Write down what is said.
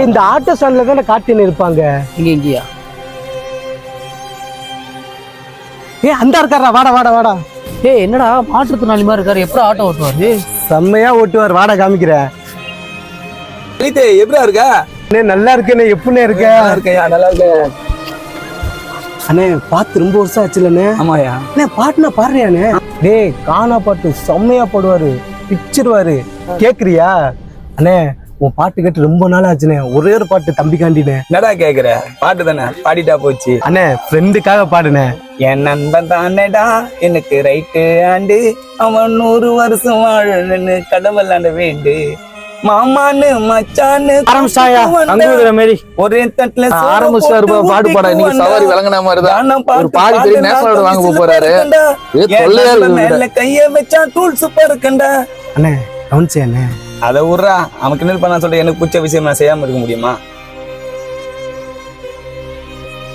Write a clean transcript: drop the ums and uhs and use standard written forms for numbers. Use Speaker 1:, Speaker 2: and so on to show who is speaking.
Speaker 1: இந்த ஆட்டோ ஸ்டாண்ட்ல தானே காட்டின்னு இருப்பாங்க.
Speaker 2: இங்கேயா?
Speaker 1: அந்த இருக்காரா, வாடா வாடா வாடா.
Speaker 2: என்னடா மாற்றுத்திறனாளி மாதிரி இருக்காரு, எப்படி ஆட்டோ ஓட்டுவாரு?
Speaker 1: செம்மையா ஓட்டுவார், வாடா காமிக்கிற.
Speaker 3: எப்படியா இருக்க?
Speaker 1: நல்லா இருக்கேன்னு. எப்படின்னு இருக்க?
Speaker 3: நல்லா இருக்கேன்
Speaker 1: அண்ணே. பாத்து ரொம்ப வருஷம் ஆச்சுலண்ணே.
Speaker 3: ஆமாயா
Speaker 1: அண்ணே, பாட்டுனா பாடுறியாண்ணே? டேய், காணா பாட்டு செம்மையா பாடுவாரு, பிச்சிருவாரு. கேக்குறியா அண்ணே? உன் பாட்டு கேட்டு ரொம்ப நாள் ஆச்சுண்ணே. ஒரே ஒரு பாட்டு தம்பிக்காண்டினே.
Speaker 3: என்னடா கேக்குற? பாட்டு தானே, பாடிட்டா போச்சு.
Speaker 1: அண்ணே, ஃப்ரெண்டுக்காக பாடுனே.
Speaker 3: என் நண்பன் தானேடா எனக்கு ரைட்டு ஆண்டு, அவன் 100 வருஷம் வாழணுன்னு கடவுளாண்ட வேண்டு, மாமான்னு மச்சான்னு
Speaker 1: ஆரம்பிச்சாயா அங்குற மாதிரி
Speaker 3: ஒரே தட்டுல
Speaker 4: ஆரம்பிச்சாரு பாட்டு பாட. இன்னைக்கு சவாரி விளங்கின மாதிரிதான் ஒரு பாதி பெரிய நேஷனல் வாங்க போறாரு.
Speaker 3: மேல கைய வச்சா டூல் சூப்பர் இருக்குண்டா.
Speaker 1: அண்ணே கவனிச்சே அண்ணே.
Speaker 3: அதை விட்றா, அவனுக்கு என்ன பண்ண சொல்ற, எனக்கு பிடிச்ச விஷயம் நான் செய்யாம இருக்க முடியுமா?